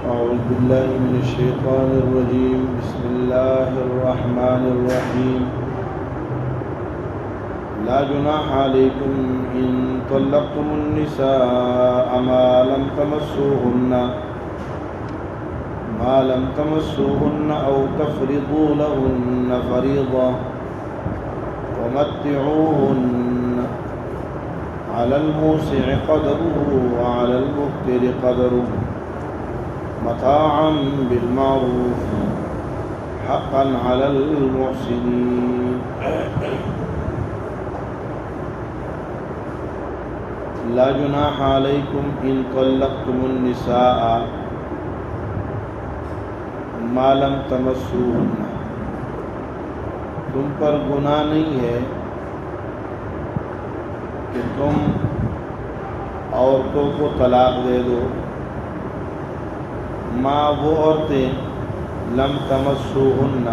أعوذ بالله من الشيطان الرجيم. بسم الله الرحمن الرحيم. لا جناح عليكم إن طلقتم النساء ما لم تمسوهن أو تفرضوا لهن فريضة ومتعوهن على الموسع قدره وعلى المقتر قدره متاعا بالمعروف حقا على المحسنين. لا جناح عليكم إن طلقتم النساء ما لم تمسوهن. تم پر گناہ نہیں ہے کہ تم عورتوں کو طلاق دے دو. ما وہ عورتیں لم تمسوہن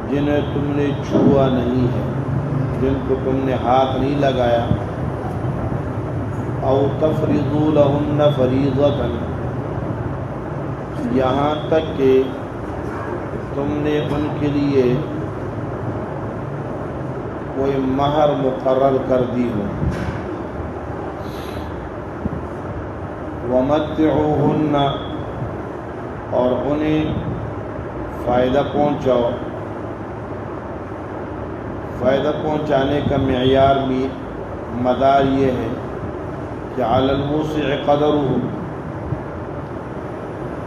جنہیں تم نے چھوا نہیں ہے، جن کو تم نے ہاتھ نہیں لگایا. او تفرضوا لہن فریضۃ، یہاں تک کہ تم نے ان کے لیے کوئی مہر مقرر کر دی ہو. ومتعوہن، اور انہیں فائدہ پہنچاؤ. فائدہ پہنچانے کا معیار بھی مدار یہ ہے کہ علی الموسع قدرہ،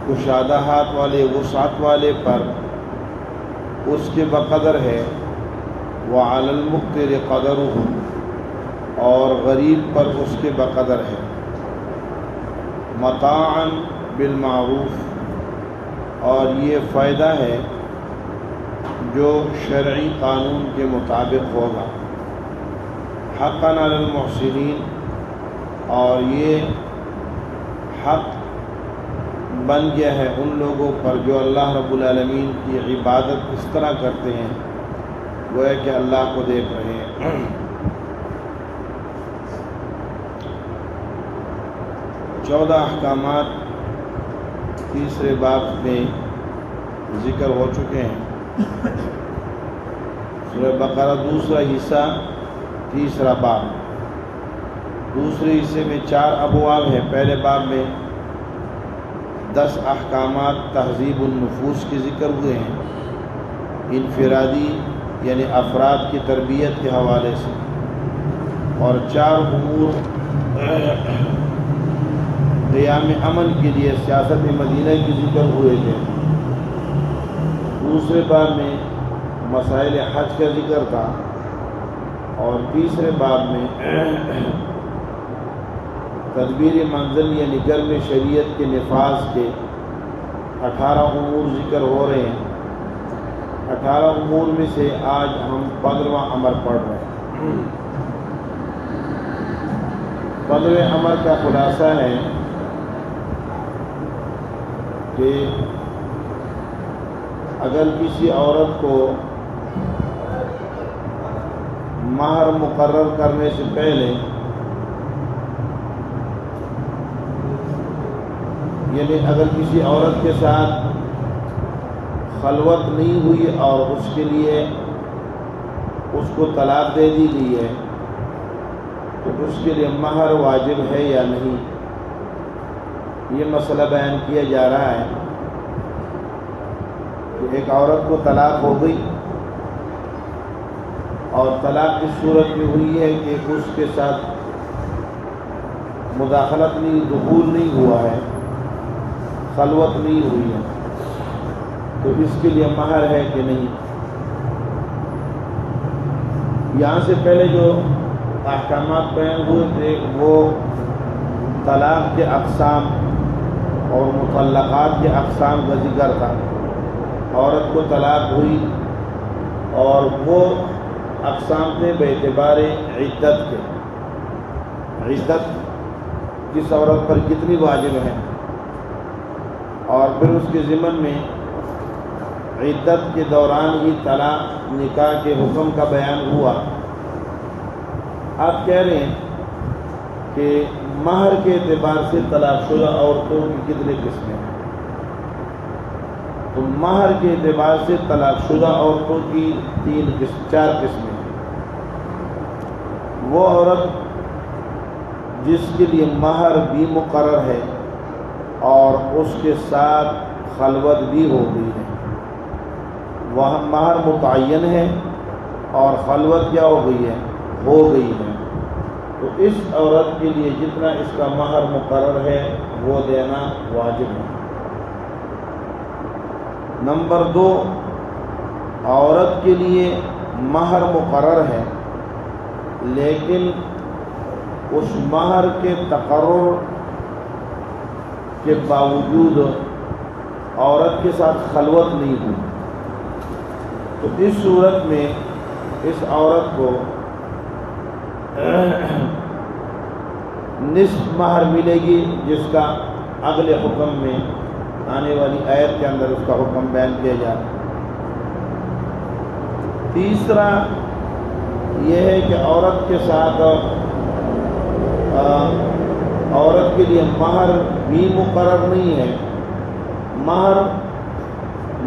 کشادہ ہاتھ والے وسعت والے پر اس کے بقدر ہے. وعلی المقتر قدرہ، اور غریب پر اس کے بقدر ہے. متاعا بالمعروف، اور یہ فائدہ ہے جو شرعی قانون کے مطابق ہوگا. حقا علی المحسنین، اور یہ حق بن گیا ہے ان لوگوں پر جو اللہ رب العالمین کی عبادت اس طرح کرتے ہیں گویا کہ اللہ کو دیکھ رہے ہیں. 14 احکامات تیسرے باب میں ذکر ہو چکے ہیں. سورہ بقرہ دوسرا حصہ تیسرا باب. دوسرے حصے میں 4 ابواب ہیں. پہلے باب میں 10 احکامات تہذیب النفوس کے ذکر ہوئے ہیں، انفرادی یعنی افراد کی تربیت کے حوالے سے، اور 4 امور قیام امن کے لیے سیاست مدینہ کی ذکر ہوئے تھے. دوسرے باب میں مسائل حج کا ذکر تھا، اور تیسرے باب میں تدبیر منزل یعنی گرم شریعت کے نفاذ کے 18 امور ذکر ہو رہے ہیں. 18 امور میں سے آج ہم 15واں امر پڑھ رہے ہیں. 15ویں امر کا خلاصہ ہے کہ اگر کسی عورت کو مہر مقرر کرنے سے پہلے، یعنی اگر کسی عورت کے ساتھ خلوت نہیں ہوئی اور اس کے لیے اس کو طلاق دے دی گئی ہے، تو اس کے لیے مہر واجب ہے یا نہیں، یہ مسئلہ بیان کیا جا رہا ہے. کہ ایک عورت کو طلاق ہو گئی، اور طلاق اس صورت میں ہوئی ہے کہ اس کے ساتھ مداخلت نہیں، دخول نہیں ہوا ہے، خلوت نہیں ہوئی ہے، تو اس کے لیے مہر ہے کہ نہیں. یہاں سے پہلے جو احکامات بیان ہوئے تھے وہ طلاق کے اقسام اور مطلقات کے اقسام کا ذکر تھا. عورت کو طلاق ہوئی اور وہ اقسام تھے بے اعتبار عدت کے. عدت کس عورت پر کتنی واجب ہے، اور پھر اس کے ضمن میں عدت کے دوران ہی طلاق نکاح کے حکم کا بیان ہوا. آپ کہہ رہے ہیں کہ مہر کے اعتبار سے طلاق شدہ عورتوں کی کتنے قسمیں ہیں؟ تو مہر کے اعتبار سے طلاق شدہ عورتوں کی 4 قسمیں ہیں۔ وہ عورت جس کے لیے مہر بھی مقرر ہے اور اس کے ساتھ خلوت بھی ہو گئی ہے، وہ مہر متعین ہے اور خلوت کیا ہو گئی ہے؟ ہو گئی ہے، تو اس عورت کے لیے جتنا اس کا مہر مقرر ہے وہ دینا واجب ہے۔ نمبر 2، عورت کے لیے مہر مقرر ہے لیکن اس مہر کے تقرر کے باوجود عورت کے ساتھ خلوت نہیں ہوئی، تو اس صورت میں اس عورت کو نصف مہر ملے گی، جس کا اگلے حکم میں آنے والی آیت کے اندر اس کا حکم بیان کیا جائے۔ تیسرا یہ ہے کہ عورت کے ساتھ عورت کے لیے مہر بھی مقرر نہیں ہے، مہر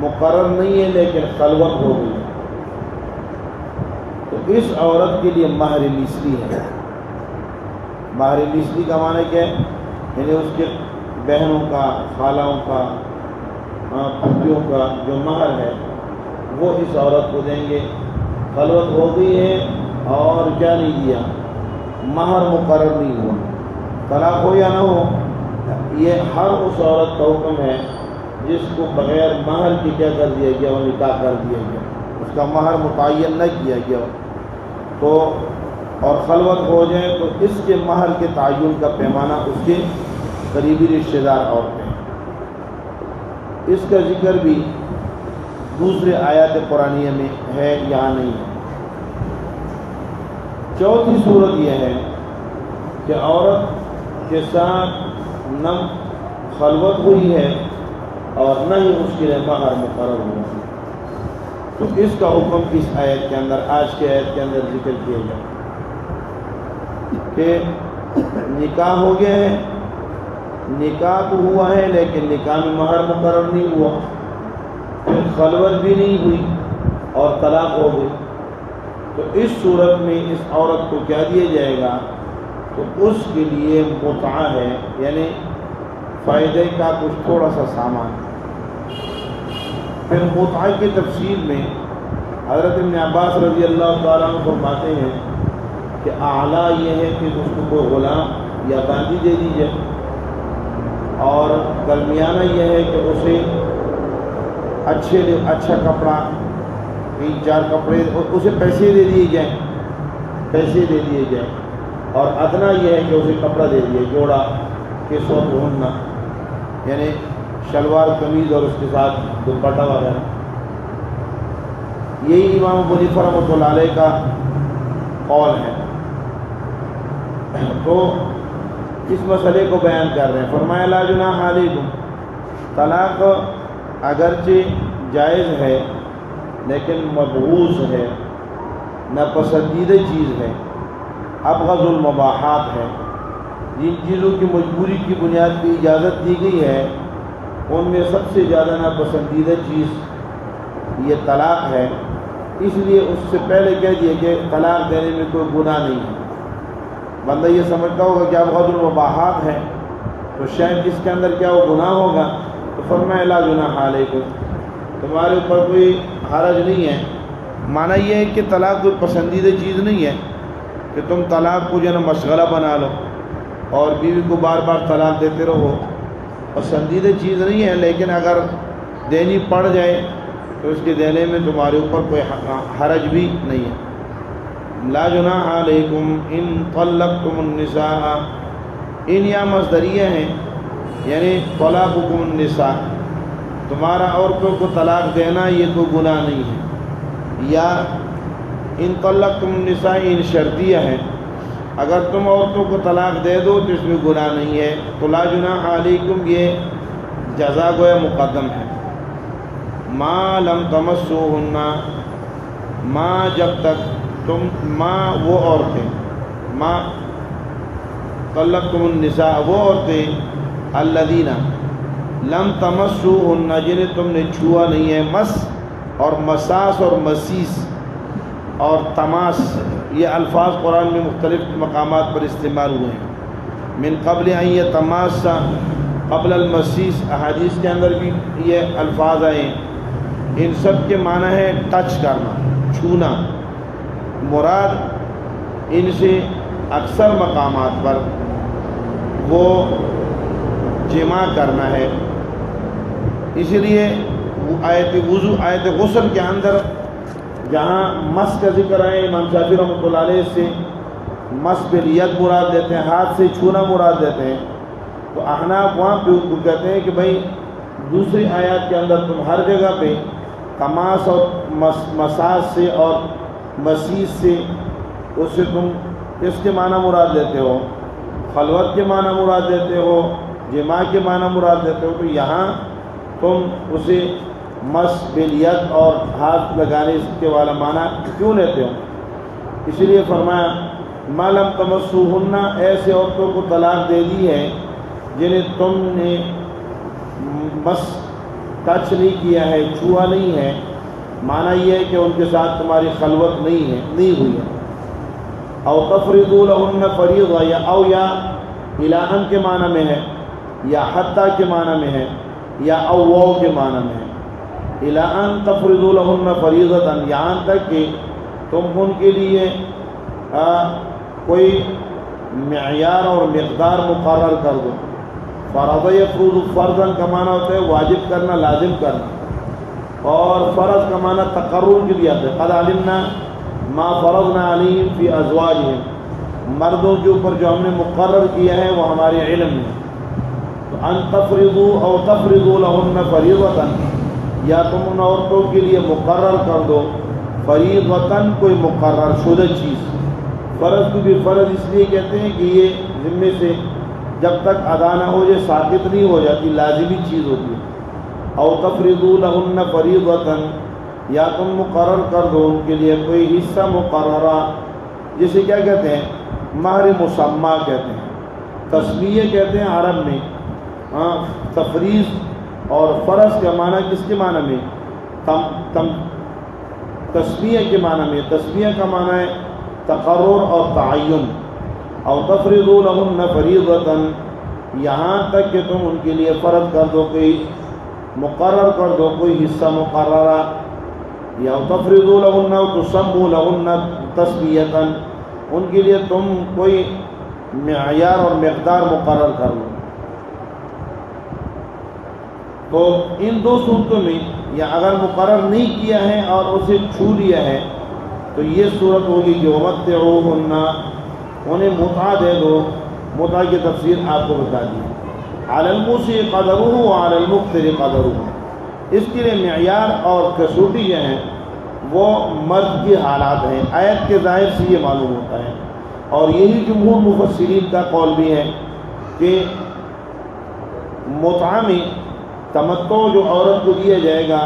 مقرر نہیں ہے لیکن خلوت ہو گئی، تو اس عورت کے لیے مہر مثلی ہے۔ مہر مثلی کا معنی کیا ہے؟ یعنی اس کے بہنوں کا، خالوں کا، پھوپھیوں کا جو مہر ہے وہ اس عورت کو دیں گے۔ خلوت ہو گئی ہے اور کیا نہیں دیا؟ مہر مقرر نہیں ہوا، طلاق ہو یا نہ ہو، یہ ہر اس عورت کا حکم ہے جس کو بغیر مہر کی کیا کر دیا گیا؟ وہ نکاح کر دیا گیا، اس کا مہر متعین نہ کیا گیا تو اور خلوت ہو جائے تو اس کے مہر کے تعین کا پیمانہ اس کے قریبی رشتہ دار عورتیں ہیں۔ اس کا ذکر بھی دوسرے آیات قرآنیہ میں ہے، یہاں نہیں ہے۔ چوتھی صورت یہ ہے کہ عورت کے ساتھ نہ خلوت ہوئی ہے اور نہ ہی اس کے لیے مہر مقرر ہوا، تو اس کا حکم اس آیت کے اندر، آج کے آیت کے اندر ذکر کیا جائے کہ نکاح ہو گیا ہے، نکاح تو ہوا ہے لیکن نکاح میں مہر مقرر نہیں ہوا، پھر خلوت بھی نہیں ہوئی اور طلاق ہو گئی، تو اس صورت میں اس عورت کو کیا دیا جائے گا؟ تو اس کے لیے متعہ ہے، یعنی فائدے کا کچھ تھوڑا سا سامان۔ پھر متعہ کی تفصیل میں حضرت ابن عباس رضی اللہ تعالیٰ عنہ فرماتے ہیں کہ اعلیٰ یہ ہے کہ اس کو کوئی غلام یا باندھی دے دی جائے، اور درمیانہ یہ ہے کہ اسے اچھا کپڑا، 3-4 کپڑے، اسے پیسے دے دیے جائیں، اور ادنا یہ ہے کہ اسے کپڑا دے دیے، جوڑا کے سو ڈھونڈنا، یعنی شلوار قمیض اور اس کے ساتھ دوپٹہ وغیرہ۔ یہی امام ابو حنیفہ رحمۃ اللہ علیہ کا قول ہے۔ تو اس مسئلے کو بیان کر رہے ہیں، فرمایا لا جناح علیکم، طلاق اگرچہ جائز ہے لیکن مبغوض ہے، ناپسندیدہ چیز ہے، ابغض المباحات ہے، جن چیزوں کی مجبوری کی بنیاد پہ اجازت دی گئی ہے ان میں سب سے زیادہ ناپسندیدہ چیز یہ طلاق ہے، اس لیے اس سے پہلے کہہ دیا کہ طلاق دینے میں کوئی گناہ نہیں ہے۔ بندہ یہ سمجھتا ہوگا کہ ابغض المباحات ہے تو شاید اس کے اندر کیا وہ گناہ ہوگا، تو فرمایا لا جناح علیکم، تمہارے اوپر کوئی حرج نہیں ہے۔ معنی یہ ہے کہ طلاق کوئی پسندیدہ چیز نہیں ہے کہ تم طلاق کو جو ہے نا مشغلہ بنا لو اور بیوی کو بار بار طلاق دیتے رہو، پسندیدہ چیز نہیں ہے، لیکن اگر دینی پڑ جائے تو اس کے دینے میں تمہارے اوپر کوئی حرج بھی نہیں ہے۔ لا جناح علیکم ان طلقتم النساء، ان یا مصدریہ ہیں، یعنی طلاقکم النساء، تمہارا عورتوں کو طلاق دینا یہ کوئی گناہ نہیں ہے، یا ان طلقتم النساء ان شرطیہ ہے، اگر تم عورتوں کو طلاق دے دو تو اس میں گناہ نہیں ہے، تو لا جناح علیکم یہ جزا گویا مقدم ہے۔ ما لم تمسوہن، ما جب تک تم، ما وہ عورتیں، ما طلقتم النساء وہ عورتیں الذین لم تمسوہن جنہیں تم نے چھوا نہیں ہے. مس اور مساس اور مسیس اور تماس یہ الفاظ قرآن میں مختلف مقامات پر استعمال ہوئے ہیں. من قبل ان یتماسا قبل المسیس احادیث کے اندر بھی یہ الفاظ آئے ہیں. ان سب کے معنی ہے ٹچ کرنا، چھونا. مراد ان سے اکثر مقامات پر وہ جمع کرنا ہے. اس لیے آیت وضو آیت غسل کے اندر جہاں مس کا ذکر ہے امام شافعی رحمۃ اللہ علیہ سے مس بالید مراد دیتے ہیں، ہاتھ سے چھونا مراد دیتے ہیں. تو احناف وہاں پہ کہتے ہیں کہ بھائی دوسری آیات کے اندر تم ہر جگہ پہ تماس اور مساس سے اور مسیس سے اس سے تم اس کے معنی مراد دیتے ہو، خلوت کے معنی مراد دیتے ہو، جماع کے معنی مراد دیتے ہو. تو یہاں تم اسے مس بالید اور ہاتھ لگانے کے والا معنی کیوں لیتے ہو؟ اسی لیے فرمایا ما لم تمسوہن، ایسے عورتوں کو طلاق دے دی ہے جنہیں تم نے مس ٹچ نہیں کیا ہے، چھوا نہیں ہے. معنی یہ ہے کہ ان کے ساتھ تمہاری خلوت نہیں ہوئی ہے. او تفرضوا لہن فریضہ، یا او یا الہن کے معنی میں ہے، یا حتی کے معنی میں ہے، یا او کے معنی میں ہے. الہن تفرضوا لہن فریضۃ، یہاں تک کہ تم ان کے لیے کوئی معیار اور مقدار مقرر کر دو. فرض یفرض، فرضاً کا معنی ہوتا ہے واجب کرنا، لازم کرنا، اور فرض کا معنی تقرر کے لیے آتا ہے. قد علمنا ما فرضنا علیہم فی ازواجہم، مردوں کے اوپر جو ہم نے مقرر کیا ہے وہ ہمارے علم میں. تو ان تفرضوا او تفرضوا لہن فریضۃ، یا تم ان عورتوں کے لیے مقرر کر دو فریضۃً، کوئی مقرر شدہ چیز. فرض کو بھی فرض اس لیے کہتے ہیں کہ یہ ذمے سے جب تک ادا نہ ہو جائے ساقط نہیں ہو جاتی، لازمی چیز ہوتی ہے. او تفرضوا لہن فریضۃً، یا تم مقرر کر دو ان کے لیے کوئی حصہ مقررہ، جسے کیا کہتے ہیں مہر مسمہ کہتے ہیں. تسمیہ کہتے ہیں عرب میں. تفریض اور فرض کا معنی کس کے معنی میں؟ تسمیہ کے معنی میں. تسمیہ کا معنی ہے تقرر اور تعین. او تفرضوا لہن فریضۃً، یہاں تک کہ تم ان کے لیے فرض کر دو، کوئی مقرر کر دو کوئی حصہ مقررہ. یا تفرضوا لہن او تسموا لہن تسمیۃً، ان کے لیے تم کوئی معیار اور مقدار مقرر کر لو. تو ان دو صورتوں میں یا اگر مقرر نہیں کیا ہے اور اسے چھو لیا ہے تو یہ صورت ہوگی کہ ومتعوہن، انہیں متع دے دو. متع کی تفسیر آپ کو بتا دی. علی الموسع قدرہ وعلی المقتر قدرہ، اس کے لیے معیار اور کسوٹی جو ہیں وہ مرد کی حالات ہیں. آیت کے ظاہر سے یہ معلوم ہوتا ہے، اور یہی جمہور مفسرین کا قول بھی ہے کہ متع میں تمتع جو عورت کو دیا جائے گا،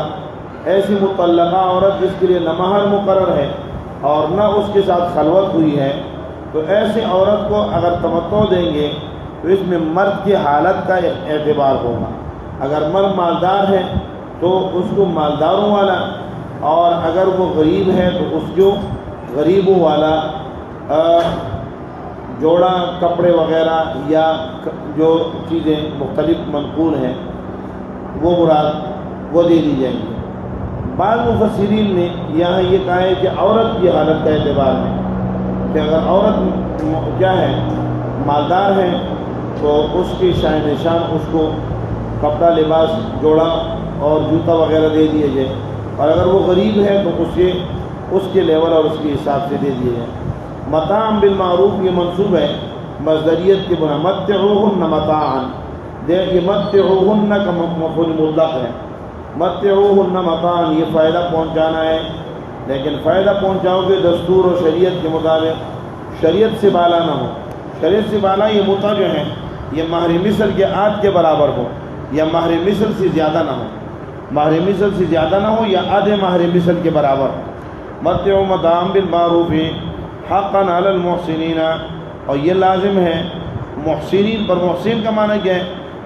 ایسی مطلقہ عورت جس کے لیے نہ مہر مقرر ہے اور نہ اس کے ساتھ خلوت ہوئی ہے، تو ایسے عورت کو اگر تمتع دیں گے تو اس میں مرد کی حالت کا اعتبار ہوگا. اگر مرد مالدار ہے تو اس کو مالداروں والا، اور اگر وہ غریب ہے تو اس کو غریبوں والا جوڑا کپڑے وغیرہ یا جو چیزیں مختلف منقول ہیں وہ مراد وہ دے دی جائیں گی. بعض مفسرین نے یہاں یہ کہا ہے کہ عورت کی حالت کا اعتبار ہے کہ اگر عورت کیا ہے مالدار ہے تو اس کی شان نشان اس کو کپڑا لباس جوڑا اور جوتا وغیرہ دے دیے جائے، اور اگر وہ غریب ہے تو اس کے لیول اور اس کے حساب سے دے دیے جائے. متاع بالمعروف یہ منصوب ہے مصدریت کے بنا. متعوہن متاعا، یہ متعوہن کا مفعول مطلق ہے. متعوہن متاعا یہ فائدہ پہنچانا ہے، لیکن فائدہ پہنچاؤ گے دستور و شریعت کے مطابق، شریعت سے بالا نہ ہو. شریعت سے بالا یہ متع جو ہے یہ مہر مثل کے آدھ کے برابر ہو، یا مہر مثل سے زیادہ نہ ہو. مہر مثل سے زیادہ نہ ہو یا آدھے مہر مثل کے برابر. متع متاعا بالمعروف حقا علی المحسنین، اور یہ لازم ہے محسنین پر محسن کا معنی کیا ہے؟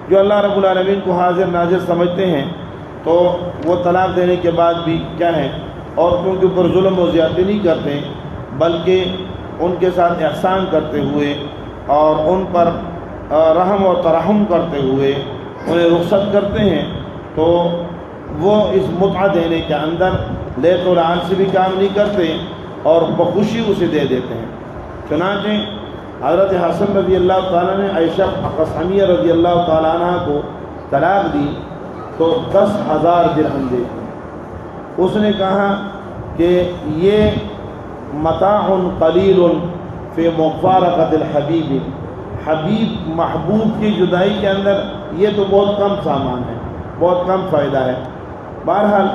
جو اللہ رب العالمین کو حاضر ناظر سمجھتے ہیں تو وہ طلاق دینے کے بعد بھی کیا ہے، عورتوں کے اوپر ظلم و زیادتی نہیں کرتے بلکہ ان کے ساتھ احسان کرتے ہوئے اور ان پر رحم و ترحم کرتے ہوئے انہیں رخصت کرتے ہیں، تو وہ اس متعہ دینے کے اندر لیت و لعان سے بھی کام نہیں کرتے اور بخوشی اسے دے دیتے ہیں۔ چنانچہ حضرت حسن رضی اللہ تعالیٰ نے عائشہ قصعمیہ رضی اللہ تعالیٰ عنہ کو طلاق دی تو 10,000 درہم دے دی۔ اس نے کہا کہ یہ متاع قلیل فی مفارقۃ الحبیب، حبیب محبوب کی جدائی کے اندر یہ تو بہت کم سامان ہے، بہت کم فائدہ ہے۔ بہرحال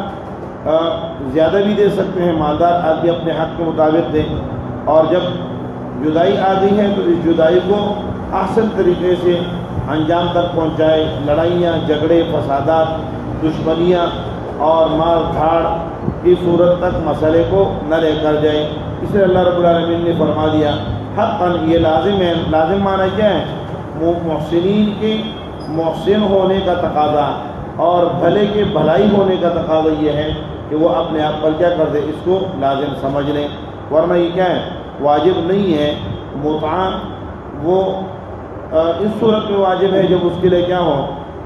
زیادہ بھی دے سکتے ہیں، مالدار آدمی اپنے حق کے مطابق دیں، اور جب جدائی آ گئی ہے تو اس جدائی کو احسن طریقے سے انجام تک پہنچائے، لڑائیاں جھگڑے فسادات دشمنیاں اور مار دھاڑ کی صورت تک مسئلے کو نہ لے کر جائے۔ اس لیے اللہ رب العالمین نے فرما دیا حقاً یہ لازم ہے۔ لازم معنی کیا ہے؟ محسنین کے محسن ہونے کا تقاضا اور بھلے کے بھلائی ہونے کا تقاضا یہ ہے کہ وہ اپنے آپ پر کیا کر دے، اس کو لازم سمجھ لیں، ورنہ یہ کیا ہے، واجب نہیں ہے۔ متعہ وہ اس صورت میں واجب ہے جب اس کے لیے کیا ہو،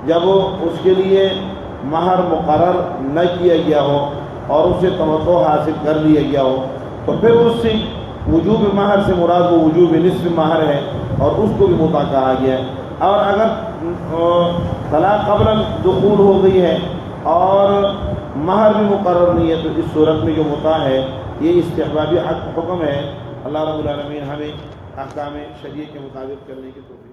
جب اس کے لیے مہر مقرر نہ کیا گیا ہو اور اسے تمتع حاصل کر لیا گیا ہو، تو پھر اس سے وجوب مہر سے مراد وہ وجوب نصف مہر ہے اور اس کو بھی متعہ کہا گیا ہے۔ اور اگر طلاق قبل دخول ہو گئی ہے اور مہر بھی مقرر نہیں ہے تو اس صورت میں جو متعہ ہے یہ استحبابی حکم ہے۔ اللہ رب العالمین ہمیں احکام شریعہ کے مطابق کرنے کی توفیق